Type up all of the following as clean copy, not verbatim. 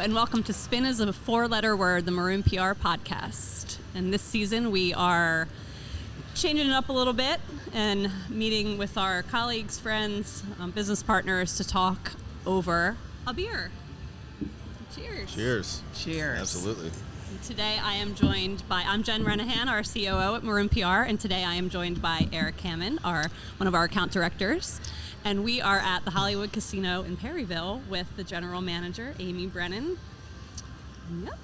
and welcome to Spin is a four-letter word, the Maroon PR podcast. And this season we are changing it up a little bit and meeting with our colleagues, friends, business partners to talk over a beer. Cheers. Cheers. Cheers. Absolutely. And today I am joined by, I'm Jen Renahan, our COO at Maroon PR, and today I am joined by Eric Hammond, one of our account directors. And we are at the Hollywood Casino in Perryville with the general manager, Amy Brennan. Yep.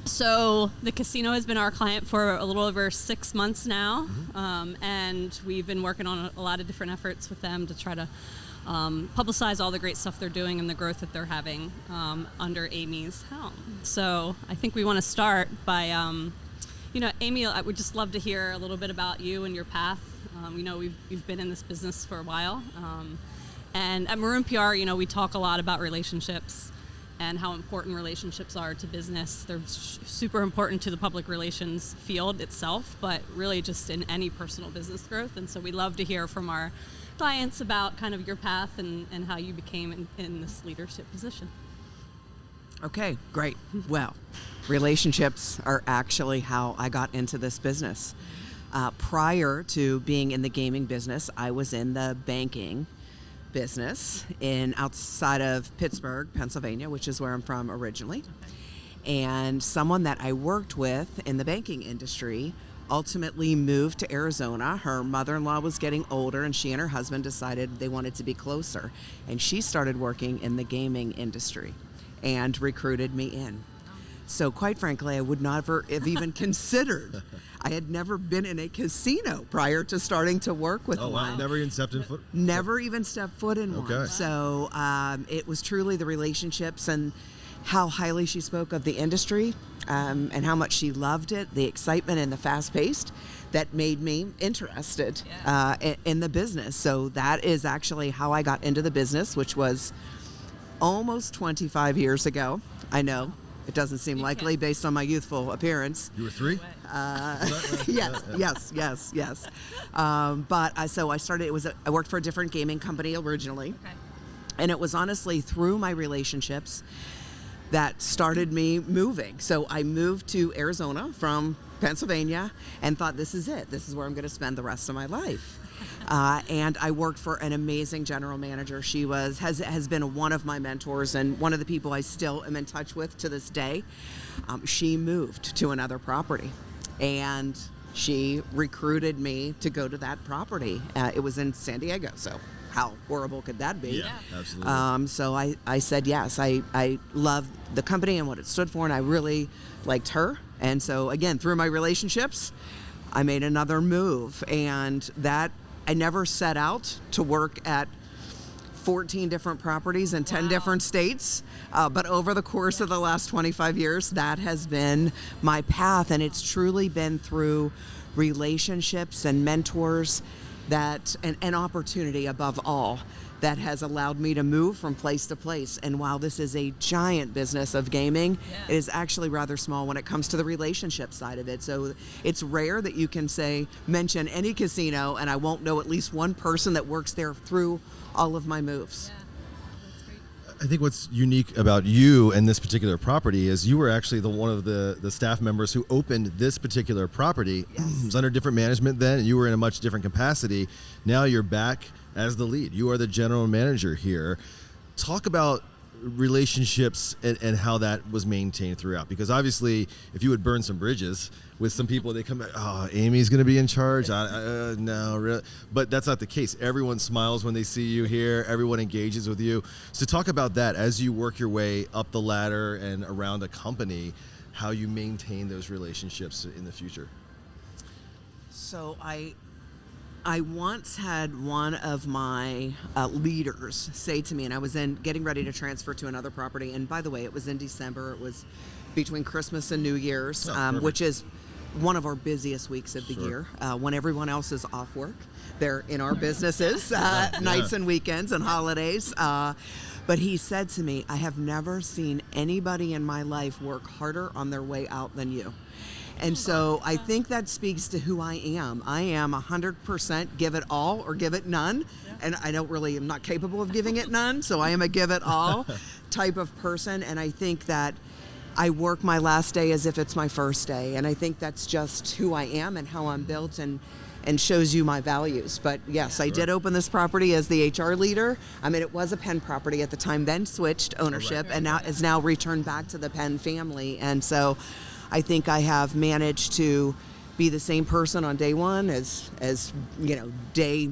So the casino has been our client for a little over 6 months now, and we've been working on a lot of different efforts with them to try to publicize all the great stuff they're doing and the growth that they're having under Amy's helm. So I think we want to start by, Amy, I would just love to hear a little bit about you and your path. We've been in this business for a while, and at Maroon PR, we talk a lot about relationships and how important relationships are to business. They're super important to the public relations field itself, but really just in any personal business growth. And so we love to hear from our clients about kind of your path and how you became in this leadership position. Okay, great. Well, relationships are actually how I got into this business. Prior to being in the gaming business, I was in the banking business outside of Pittsburgh, Pennsylvania, which is where I'm from originally. Okay. And someone that I worked with in the banking industry ultimately moved to Arizona. Her mother-in-law was getting older, and she and her husband decided they wanted to be closer. And she started working in the gaming industry and recruited me in. So quite frankly, I would never have even considered. I had never been in a casino prior to starting to work with one. Wow. Never even stepped in foot? Never even stepped foot in one. Okay. So it was truly the relationships and how highly she spoke of the industry and how much she loved it, the excitement and the fast-paced that made me interested in the business. So that is actually how I got into the business, which was almost 25 years ago. I know. It doesn't seem likely based on my youthful appearance. You were 3? Yes. So I started, I worked for a different gaming company originally. Okay. And it was honestly through my relationships that started me moving. So I moved to Arizona from Pennsylvania and thought, this is it. This is where I'm going to spend the rest of my life. And I worked for an amazing general manager. She has been one of my mentors and one of the people I still am in touch with to this day. She moved to another property, and she recruited me to go to that property. It was in San Diego, so how horrible could that be? Yeah, absolutely. So I said yes. I loved the company and what it stood for, and I really liked her. And so again, through my relationships, I made another move, and that I never set out to work at 14 different properties in 10 different states, but over the course of the last 25 years, that has been my path, and it's truly been through relationships and mentors and opportunity above all that has allowed me to move from place to place. And while this is a giant business of gaming, it is actually rather small when it comes to the relationship side of it. So it's rare that you can mention any casino and I won't know at least one person that works there through all of my moves. Yeah. That's great. I think what's unique about you and this particular property is you were actually one of the staff members who opened this particular property. Yes. It was under different management then, and you were in a much different capacity. Now you're back as the lead. You are the general manager here. Talk about relationships and how that was maintained throughout, because obviously if you would burn some bridges with some people, they come back, oh, Amy's going to be in charge. No, really. But that's not the case. Everyone smiles when they see you here. Everyone engages with you. So talk about that as you work your way up the ladder and around a company, how you maintain those relationships in the future. So I once had one of my leaders say to me, and I was getting ready to transfer to another property, and by the way, it was in December. It was between Christmas and New Year's, which is one of our busiest weeks of the year, when everyone else is off work. They're in our businesses, nights and weekends and holidays. But he said to me, I have never seen anybody in my life work harder on their way out than you. And so I think that speaks to who I am. I am 100% give it all or give it none. And I'm not capable of giving it none. So I am a give it all type of person. And I think that I work my last day as if it's my first day. And I think that's just who I am and how I'm built and shows you my values. But yes, I did open this property as the HR leader. I mean, it was a Penn property at the time, then switched ownership and now is now returned back to the Penn family. And so I think I have managed to be the same person on day one as day,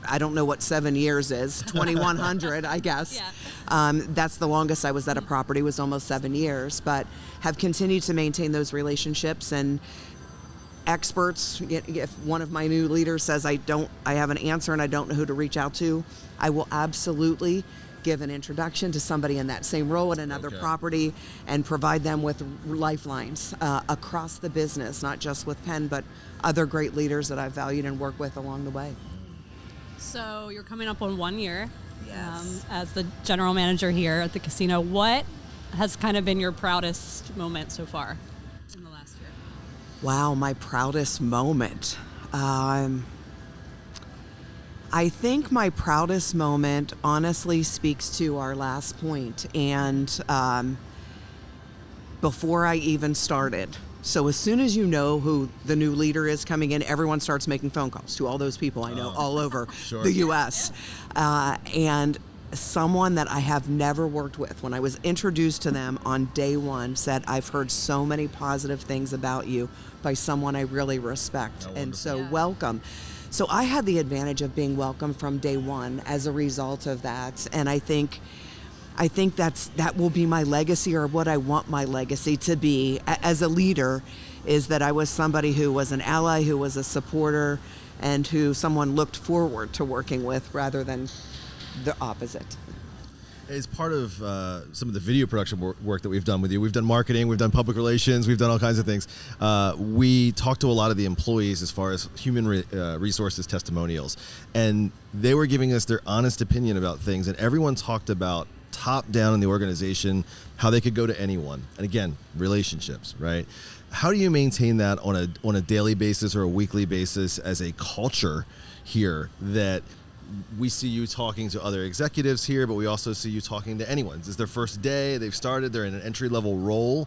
I don't know what 7 years is, 2100, I guess. Yeah. That's the longest I was at a property, was almost 7 years, but have continued to maintain those relationships. And experts, if one of my new leaders says I have an answer and I don't know who to reach out to, I will absolutely give an introduction to somebody in that same role at another property and provide them with lifelines across the business, not just with Penn, but other great leaders that I've valued and worked with along the way. So you're coming up on 1 year Yes. as the general manager here at the casino. What has kind of been your proudest moment so far in the last year? Wow, my proudest moment. I think my proudest moment honestly speaks to our last point, and before I even started. So as soon as you know who the new leader is coming in, everyone starts making phone calls to all those people I know all over the U.S. And someone that I have never worked with, when I was introduced to them on day one, said, "I've heard so many positive things about you by someone I really respect." And so welcome. So I had the advantage of being welcomed from day one as a result of that. And I think that will be my legacy, or what I want my legacy to be as a leader, is that I was somebody who was an ally, who was a supporter, and who someone looked forward to working with rather than the opposite. As part of some of the video production work that we've done with you, we've done marketing, we've done public relations, we've done all kinds of things. We talked to a lot of the employees as far as human resources testimonials, and they were giving us their honest opinion about things, and everyone talked about top down in the organization, how they could go to anyone. And again, relationships, right? How do you maintain that on a daily basis or a weekly basis as a culture here, that we see you talking to other executives here, but we also see you talking to anyone? It's their first day, they've started, they're in an entry-level role.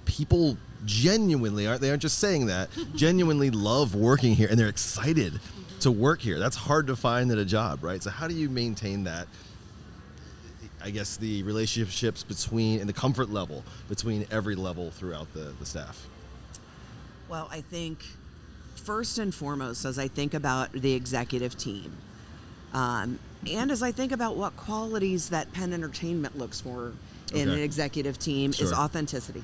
People genuinely, they aren't just saying that, genuinely love working here, and they're excited to work here. That's hard to find at a job, right? So how do you maintain that, I guess, the relationships between, and the comfort level between every level throughout the staff? Well, I think first and foremost, as I think about the executive team, and as I think about what qualities that Penn Entertainment looks for in an executive team, is authenticity.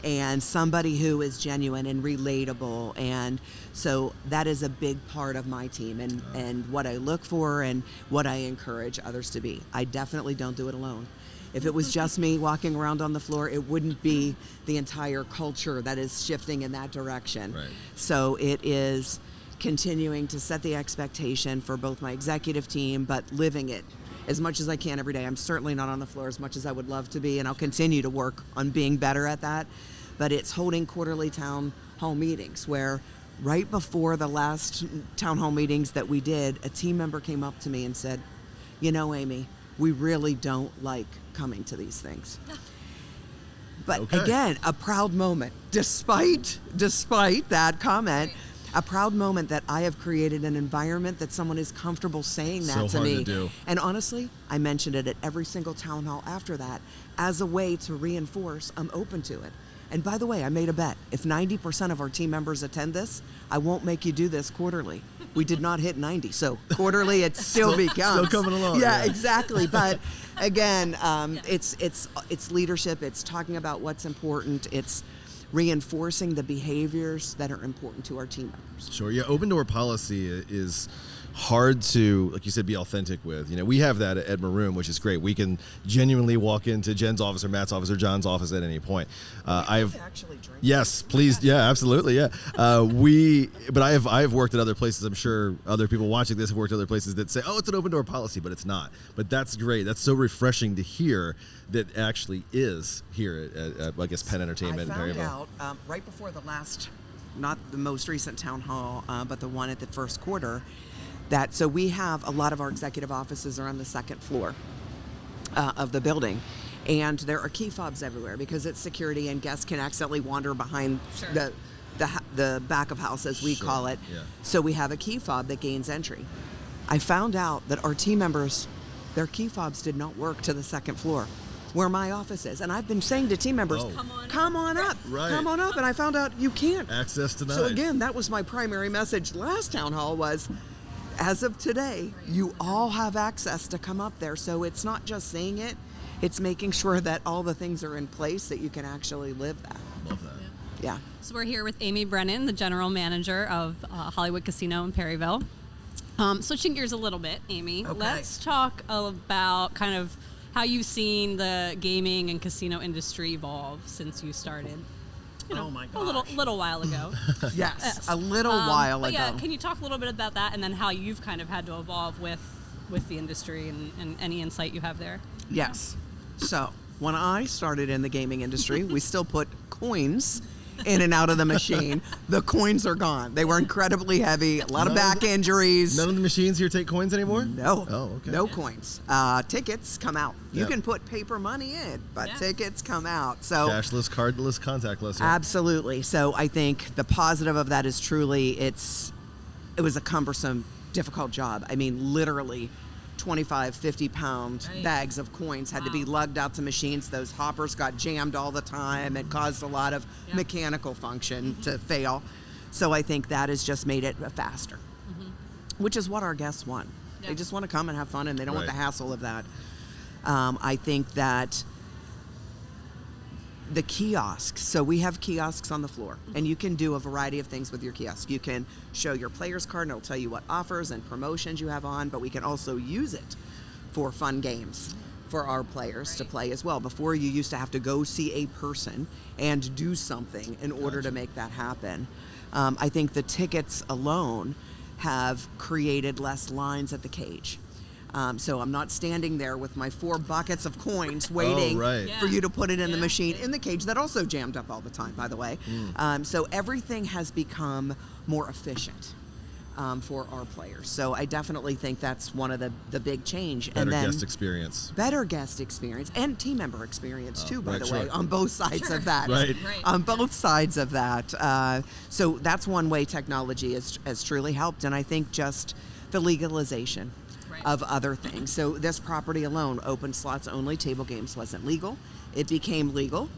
And somebody who is genuine and relatable. And so that is a big part of my team, and what I look for and what I encourage others to be. I definitely don't do it alone. If it was just me walking around on the floor, it wouldn't be the entire culture that is shifting in that direction. Right. So it is continuing to set the expectation for both my executive team, but living it as much as I can every day. I'm certainly not on the floor as much as I would love to be, and I'll continue to work on being better at that. But it's holding quarterly town hall meetings, where right before the last town hall meetings that we did, a team member came up to me and said, "You know, Amy, we really don't like coming to these things." But again, a proud moment, despite that comment, a proud moment that I have created an environment that someone is comfortable saying that to me. To do. And honestly, I mentioned it at every single town hall after that as a way to reinforce I'm open to it. And by the way, I made a bet. If 90% of our team members attend this, I won't make you do this quarterly. We did not hit 90, so quarterly it still becomes. Still coming along. Yeah, exactly. But again, it's leadership. It's talking about what's important. It's reinforcing the behaviors that are important to our team members. Sure. Yeah. Open door policy is hard to, like you said, be authentic with. We have that at Maroon, which is great. We can genuinely walk into Jen's office or Matt's office or John's office at any point. I've actually drink. Yes, please. Yeah, absolutely. Yeah. But I've worked at other places. I'm sure other people watching this have worked at other places that say, oh, it's an open door policy, but it's not. But that's great. That's so refreshing to hear that actually is here at I guess, Penn Entertainment in Perryville. I found out right before the last, not the most recent town hall, but the one at the first quarter, so we have a lot of our executive offices are on the second floor of the building. And there are key fobs everywhere because it's security and guests can accidentally wander behind the back of house, as we call it. Yeah. So we have a key fob that gains entry. I found out that our team members, their key fobs did not work to the second floor where my office is. And I've been saying to team members, come on up. Right. Come on up. And I found out you can't. Access denied. So again, that was my primary message last town hall was, as of today, you all have access to come up there. So it's not just saying it. It's making sure that all the things are in place that you can actually live that. Love that. Yeah. So we're here with Amy Brennan, the general manager of Hollywood Casino in Perryville. Switching gears a little bit, Amy, let's talk about kind of how you've seen the gaming and casino industry evolve since you started. Oh my God. A little while ago. Yes, a little while ago. Yeah, can you talk a little bit about that and then how you've kind of had to evolve with the industry and any insight you have there? Yes. So when I started in the gaming industry, we still put coins in and out of the machine. The coins are gone. They were incredibly heavy, a lot of back injuries. None of the machines here take coins anymore? No. Oh, okay. No coins. Tickets come out. You can put paper money in, but tickets come out. So cashless, cardless, contactless. Yeah. Absolutely. So I think the positive of that is truly it was a cumbersome, difficult job. I mean, literally 25, 50-pound bags of coins had to be lugged out to machines. Those hoppers got jammed all the time. It caused a lot of mechanical function to fail. So I think that has just made it faster, which is what our guests want. Yeah. They just want to come and have fun, and they don't want the hassle of that. I think that the kiosks, so we have kiosks on the floor, and you can do a variety of things with your kiosk. You can show your player's card, and it'll tell you what offers and promotions you have on, but we can also use it for fun games for our players to play as well. Before, you used to have to go see a person and do something in order to make that happen. I think the tickets alone have created less lines at the cage. So I'm not standing there with my 4 buckets of coins waiting for you to put it in the machine in the cage that also jammed up all the time, by the way. So everything has become more efficient for our players. So I definitely think that's one of the big change. Better guest experience. Better guest experience and team member experience too, by the way, on both sides of that. Right. On both sides of that. So that's one way technology has truly helped. And I think just the legalization of other things. So this property alone, open slots only, table games wasn't legal. It became legal.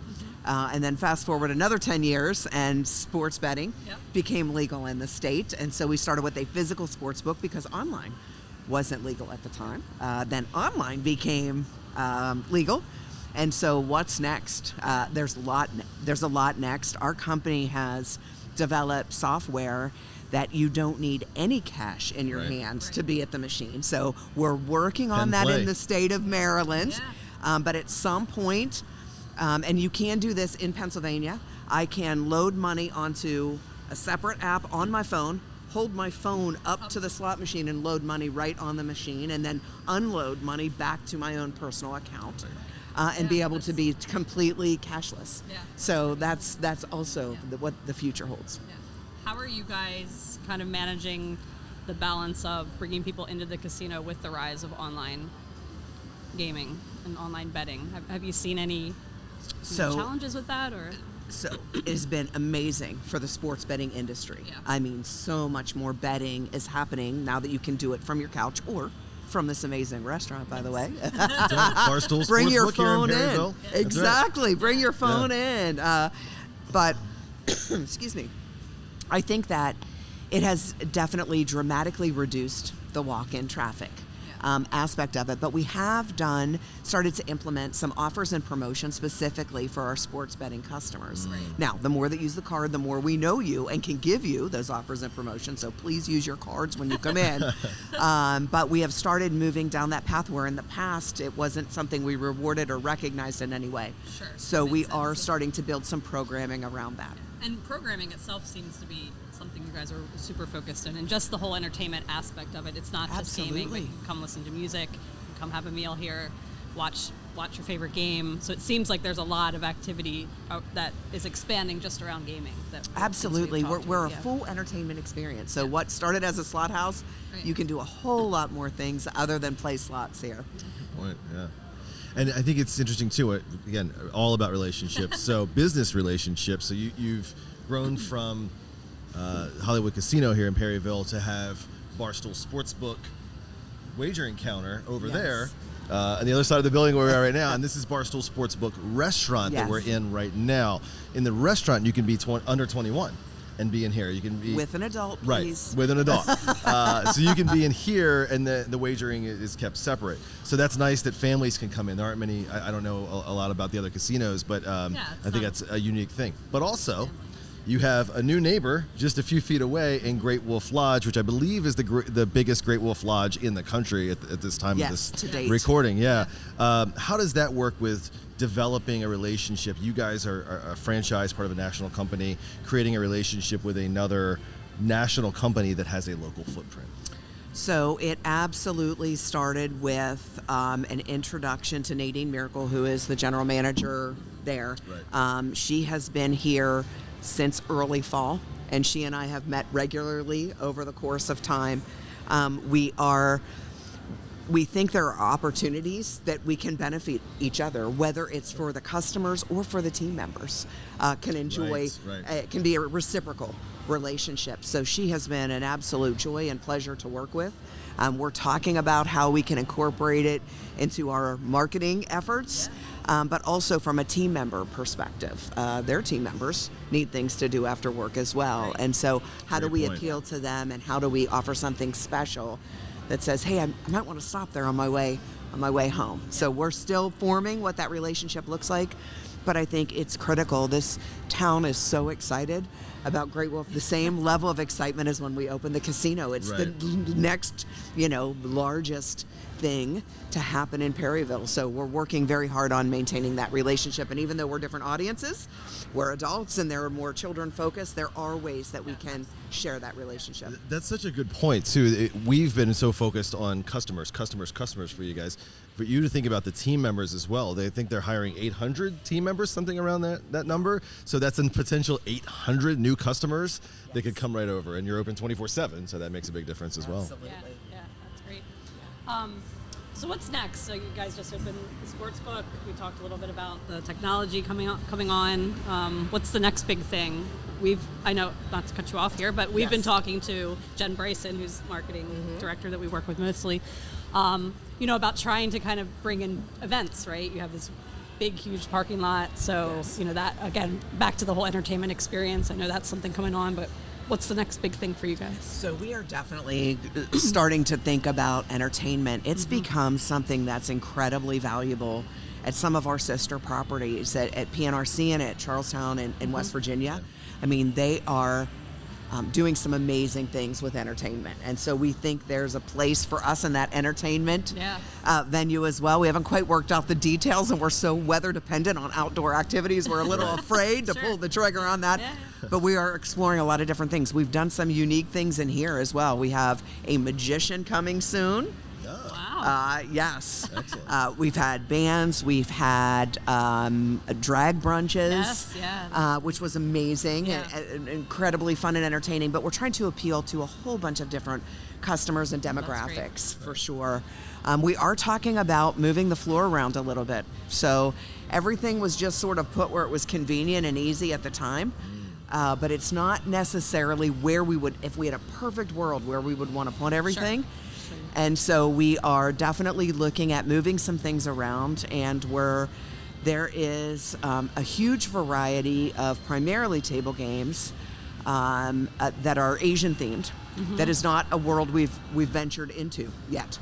And then fast forward another 10 years and sports betting became legal in the state. And so we started with a physical sports book because online wasn't legal at the time. Then online became legal. And so what's next? There's a lot next. Our company has developed software that you don't need any cash in your hands to be at the machine. So we're working on that in the state of Maryland. But at some point, and you can do this in Pennsylvania, I can load money onto a separate app on my phone, hold my phone up to the slot machine and load money right on the machine, and then unload money back to my own personal account. And be able to be completely cashless. So that's also what the future holds. How are you guys kind of managing the balance of bringing people into the casino with the rise of online gaming and online betting? Have you seen any challenges with that? So it has been amazing for the sports betting industry. I mean, so much more betting is happening now that you can do it from your couch or from this amazing restaurant, by the way. Barstool Bring your Sportsbook here in phone in. Perryville. Exactly. Bring your phone in. But, excuse me. I think that it has definitely dramatically reduced the walk-in traffic. aspect of it. But we have started to implement some offers and promotions specifically for our sports betting customers. Now, the more that use the card, the more we know you and can give you those offers and promotions. So please use your cards when you come in. But we have started moving down that path where in the past it wasn't something we rewarded or recognized in any way. Sure. So we are starting to build some programming around that. And programming itself seems to be something you guys are super focused in, and just the whole entertainment aspect of it. It's not just gaming, but you can come listen to music, you can come have a meal here, watch your favorite game. So it seems like there's a lot of activity that is expanding just around gaming. Absolutely. We're a full entertainment experience. So what started as a slot house, you can do a whole lot more things other than play slots here. Good point, yeah. And I think it's interesting too, again, all about relationships. So business relationships. So you've grown from Hollywood Casino here in Perryville to have Barstool Sportsbook wagering counter over there on the other side of the building where we are right now. And this is Barstool Sportsbook restaurant that we're in right now. In the restaurant, you can be under 21 and be in here. You can be with an adult, please. Right, with an adult. So you can be in here, and the wagering is kept separate. So that's nice that families can come in. There aren't many. I don't know a lot about the other casinos, but I think that's a unique thing. But also, you have a new neighbor just a few feet away in Great Wolf Lodge, which I believe is the biggest Great Wolf Lodge in the country at this time of this to date. recording. Yeah. How does that work with developing a relationship? You guys are a franchise, part of a national company, creating a relationship with another national company that has a local footprint. So it absolutely started with an introduction to Nadine Miracle, who is the general manager there. Right. She has been here since early fall, and she and I have met regularly over the course of time. We think there are opportunities that we can benefit each other, whether it's for the customers or for the team members, can enjoy. It can be a reciprocal relationship. So she has been an absolute joy and pleasure to work with. We're talking about how we can incorporate it into our marketing efforts, but also from a team member perspective. Their team members need things to do after work as well. And so how do we appeal to them, and how do we offer something special that says, hey, I might want to stop there on my way home. So we're still forming what that relationship looks like, but I think it's critical. This town is so excited about Great Wolf, the same level of excitement as when we opened the casino. It's the next, largest thing to happen in Perryville. So we're working very hard on maintaining that relationship. And even though we're different audiences, we're adults and there are more children focused, there are ways that we can share that relationship. That's such a good point too. We've been so focused on customers for you guys. For you to think about the team members as well. They think they're hiring 800 team members, something around that number. So that's a potential 800 new customers that could come right over. And you're open 24/7, so that makes a big difference as well. Absolutely. Yeah, that's great. So what's next? So you guys just opened the sports book. We talked a little bit about the technology coming on. What's the next big thing? I know, not to cut you off here, but we've been talking to Jen Bryson, who's marketing director that we work with mostly, about trying to kind of bring in events, right? You have this big, huge parking lot. So, that, again, back to the whole entertainment experience. I know that's something coming on, but what's the next big thing for you guys? So we are definitely starting to think about entertainment. It's become something that's incredibly valuable at some of our sister properties at PNRC and at Charlestown in West Virginia. I mean, they are doing some amazing things with entertainment. And so we think there's a place for us in that entertainment venue as well. We haven't quite worked out the details, and we're so weather dependent on outdoor activities. We're a little afraid to pull the trigger on that. But we are exploring a lot of different things. We've done some unique things in here as well. We have a magician coming soon. Yes. Excellent. We've had bands. We've had drag brunches, which was amazing and incredibly fun and entertaining. But we're trying to appeal to a whole bunch of different customers and demographics for sure. We are talking about moving the floor around a little bit. So everything was just sort of put where it was convenient and easy at the time. But it's not necessarily where we would, if we had a perfect world, where we would want to put everything. And so we are definitely looking at moving some things around, and there is a huge variety of primarily table games that are Asian themed. That is not a world we've ventured into yet.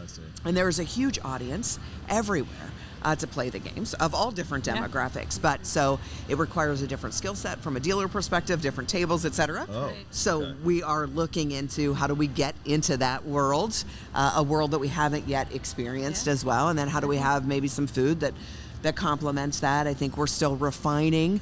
I see. And there is a huge audience everywhere to play the games of all different demographics. But so it requires a different skill set from a dealer perspective, different tables, etc. Oh, So okay. we are looking into how do we get into that world, a world that we haven't yet experienced as well. And then how do we have maybe some food that complements that. I think we're still refining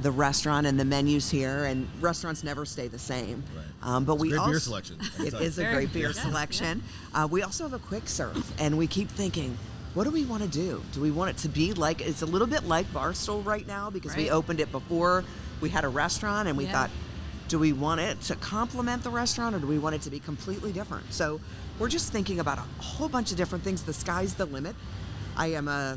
the restaurant and the menus here, and restaurants never stay the same. Right. But It's we a great also, beer selection. it is a Very great beer good. selection. We also have a quick serve, and we keep thinking, what do we want to do? Do we want it to be like, it's a little bit like Barstool right now because we Right. opened it before we had a restaurant, and we thought, do we want it to complement the restaurant, or do we want it to be completely different? So we're just thinking about a whole bunch of different things. The sky's the limit. I am a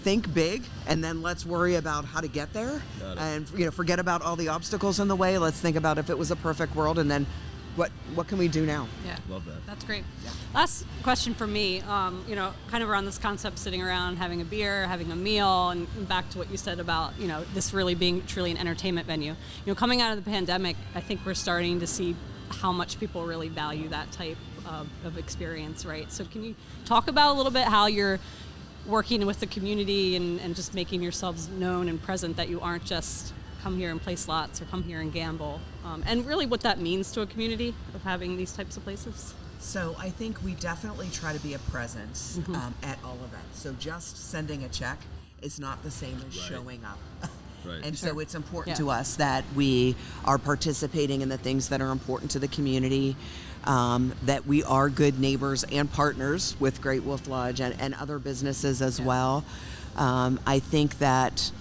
think big, and then let's worry about how to get there, Got it. and forget about all the obstacles in the way. Let's think about if it was a perfect world, and then what can we do now? Yeah. Love that. That's great. Last question from me, kind of around this concept, sitting around, having a beer, having a meal, and back to what you said about, this really being truly an entertainment venue. Coming out of the pandemic, I think we're starting to see how much people really value that type of experience, right? So can you talk about a little bit how you're working with the community and just making yourselves known and present, that you aren't just come here and play slots or come here and gamble, and really what that means to a community of having these types of places? So I think we definitely try to be a presence at all events. So just sending a check is not the same as Right. showing up. Right. And so it's important Yeah. to us that we are participating in the things that are important to the community, that we are good neighbors and partners with Great Wolf Lodge and other businesses as well. I think that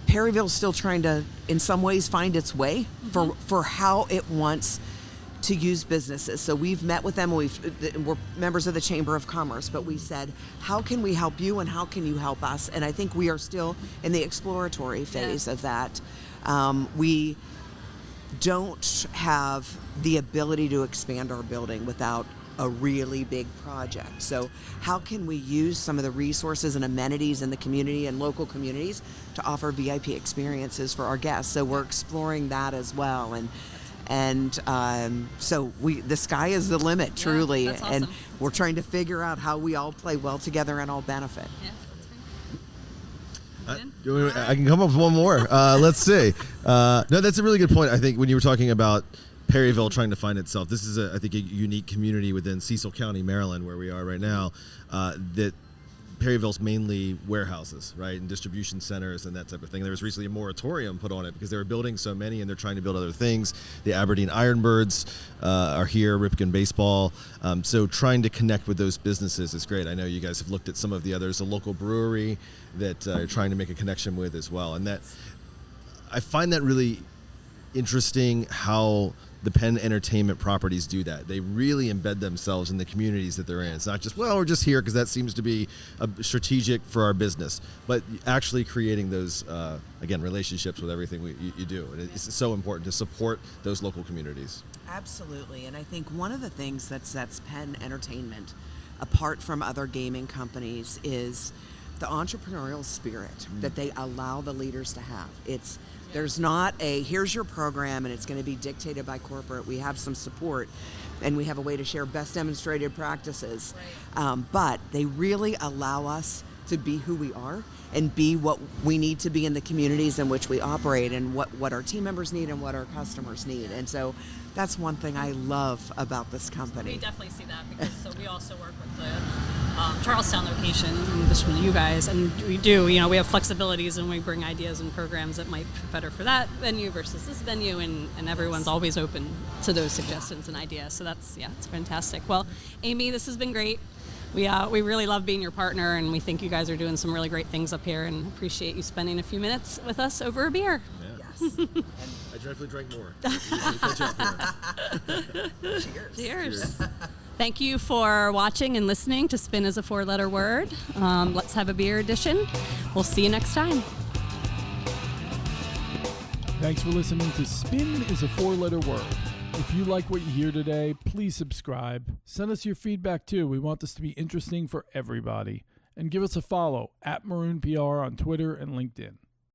Perryville's still trying to, in some ways, find its way for how it wants to use businesses. So we've met with them, we're members of the Chamber of Commerce, but we said, how can we help you and how can you help us? And I think we are still in the exploratory phase of that. We don't have the ability to expand our building without a really big project. So how can we use some of the resources and amenities in the community and local communities to offer VIP experiences for our guests? So we're exploring that as well. And so the sky is the limit, truly. that's awesome. And That's we're trying to figure out how we all play well together and all benefit. Yeah, that's great. I can come up with one more. Let's see. No, that's a really good point. I think when you were talking about Perryville trying to find itself, this is, I think, a unique community within Cecil County, Maryland, where we are right now, that Perryville's mainly warehouses, right, and distribution centers and that type of thing. There was recently a moratorium put on it because they were building so many and they're trying to build other things. The Aberdeen Ironbirds are here, Ripken Baseball. So trying to connect with those businesses is great. I know you guys have looked at some of the others, a local brewery that you're trying to make a connection with as well. And that, I find that really interesting how the Penn Entertainment properties do that. They really embed themselves in the communities that they're in. It's not just, well, we're just here because that seems to be strategic for our business, but actually creating those, again, relationships with everything you do. And it's so important to support those local communities. Absolutely. And I think one of the things that sets Penn Entertainment apart from other gaming companies is the entrepreneurial spirit that they allow the leaders to have. There's not a, here's your program and it's going to be dictated by corporate. We have some support and we have a way to share best demonstrated practices. But they really allow us to be who we are and be what we need to be in the communities in which we operate and what our team members need and what our customers need. And so that's one thing I love about this company. We definitely see that because we also work with the Charlestown location in addition to you guys, and we do, we have flexibilities and we bring ideas and programs that might be better for that venue versus this venue, and everyone's always open to those suggestions and ideas. So that's, it's fantastic. Well, Amy, this has been great. We really love being your partner, and we think you guys are doing some really great things up here, and appreciate you spending a few minutes with us over a beer. Yes. I definitely drank more. Catch up here. Cheers. Thank you for watching and listening to Spin is a Four-Letter Word. Let's Have a Beer edition. We'll see you next time. Thanks for listening to Spin is a Four-Letter Word. If you like what you hear today, please subscribe. Send us your feedback too. We want this to be interesting for everybody. And give us a follow @MaroonPR on Twitter and LinkedIn.